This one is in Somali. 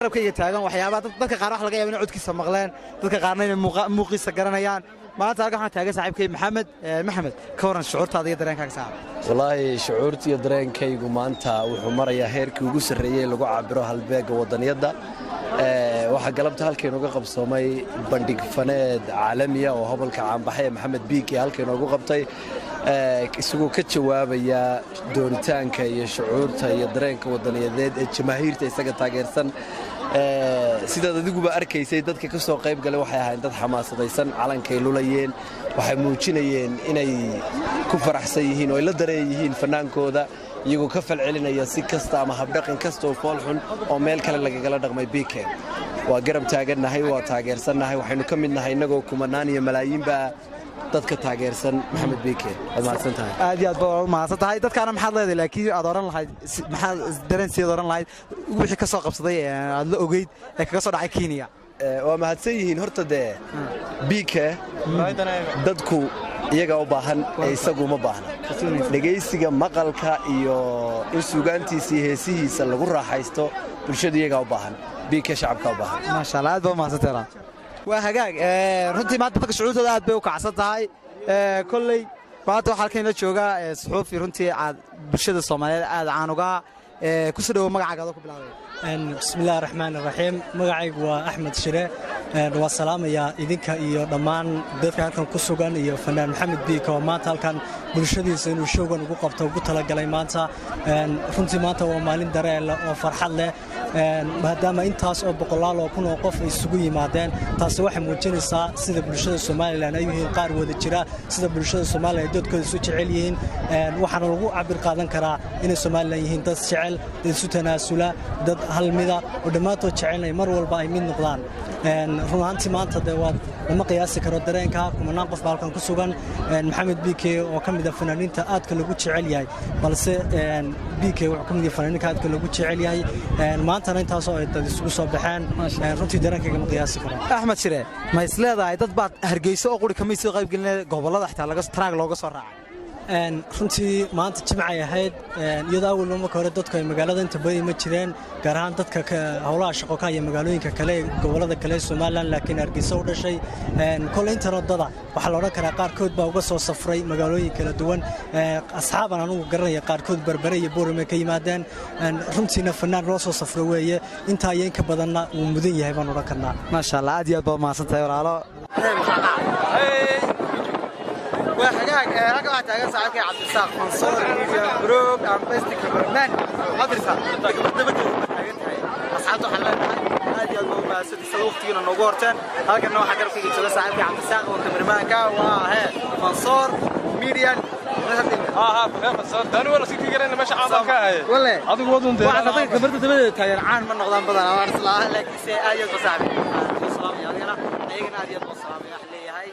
garabkayga taagan waxyaabaha dadka qaar wax laga yaabo inay codkiisa maqleen dadka qaarna inay muuqiisa garanayaan maanta halkan waxaan taagan saaxiibkay maxamed ka waran shucuurtaada iyo dareenkaaga saaxiib wallaahi shucuurta iyo dareenkaygu maanta wuxuu marayaa heerkii ugu sarreeyey lagu cabiro halbeegga wadaniyadda waxaa galabta halkaynooga qabsoomay bandhig faneed caalamiya oo hobolka caanbaxay ee maxamed biiki halkaynoogu qabtay isagoo ka jawaabaya doonitaanka iyo shucuurta iyo dareenka wadaniyadeed ee jamaahiirta isaga taageersan sidaad adiguba arkaysay dadka ka soo qayb galay waxay ahayn dad xamaasadaysan calankay lulayeen waxay muujinayeen inay ku faraxsan yihiin oo ay la dareen yihiin fannaankooda iyagoo ka falcelinaya si kasta ama habdhaqan kasta oo foolxun oo meel kale lagagala dhaqmay biike waa garab taagannahay waa taageersannahay waxaynu ka mid nahay innagoo kumanaan iyo malaayiinba dadka taageersan maxamed biike waad mahadsantahay aad iyo aad baa mahadsan tahay dadkaana maxaad leedahay laakiin aad oran lahayd maxaad dareensiid oran lahayd wixii ka soo qabsaday aad la ogeyd ee kaga soo dhacay Kenya waa mahadsan yihiin horta dee biike dadku iyaga u baahan ee isagu uma baahna dhegaysiga maqalka iyo in suugaantiisa iyo heesihiisa lagu raaxaysto bulshada iyaga u baahan biike shacabka u baahan maasha Allah aad baa mahadsantahay waa hagaag runtii maanta dadka shucuurtooda aad bay u kacsan tahay kolley maanta waxaa halkan la jooga suxuufi runtii aad bulshada Soomaaliyeed aad caan uga ku soo dhawo magacaaga ku bilaabay bismillaahir rahmaanir rahiim magacaygu waa Axmed Shire waa salaamaya idinka iyo dhammaan dadka halkan ku sugan iyo fanaan Maxamed Biiko oo maanta halkan bulshadiisa inuu showgan ugu qabto ugu talagalay maanta runtii maanta waa maalin dareen oo farxad leh maadaama intaas oo boqolaal oo kun oo qof isugu yimaadeen taasi waxay muujinaysaa sida bulshada Soomaaliland ay yihiin qaar wada jira sida bulshada Soomaaliland dadkooda isu jecel yihiin waxaana lagu cabir qaadan karaa inay Soomaaliland yihiin dad jecel dad isu tanaasula dad halmida oo dhammaantood jecelnay mar walba ay mid noqdaan runtii maanta lama qiyaasi karo dareenka kumanaan qof halkan ku sugan Maxamed Biike oo ka mid ah fanaaniinta aadka lagu jecel yahay balse Biike wuxuu ka mid yahay fanaaniinta aadka lagu jecel yahay maantana intaas oo ay dad isugu soo baxeen runtii dareenkayga ma qiyaasi karo Axmed Shire ma isleedahay dad baad Hargeysa oo qori kamid soo qayb galinay gobolada xitaa laga track looga soo raacay runtii maanta jimcay ahayd iyadoo awal marka hore dadku ay magaalada inta badan ma jireen gaar ahaan dadka hawlaha shaqo ka iyo magaalooyinka kale gobolada kale Soomaaliland laakiin Hargeysa u dhashay kole internetda waxa la oran karaa qaarkood baa uga soo safray magaalooyin kala duwan asxaaban anigu garanaya qaarkood Berbere iyo Boorame ka yimaadeen runtiina fanaan loo soo safray weeye inta ayeen ka badanna uu mudan yahay baan oran karnaa ma sha Allah aad iyo aad baa mahadsantahay walaalo وحقاق رقم تاجر صاحبك عبد الرزاق منصور بروك ام بيست كبرمان عبد الرزاق اصحابته حلال هذه الموضوع سدي وقتينا نوغورتن halkan waxa garabkayga jooga saaxiibkay Cabdi Saaq oo kameramaanka waa Mansoor Median Mansoor dani wala sidii garan ma shaqada ka ahay wala adigu wadun waxa dadka kamarta dabada taagan caan ma noqdaan badan aan islaaha laakiin si aad iyo saaxiib salaam yaadina ayagana aad iyo salaam leeyahay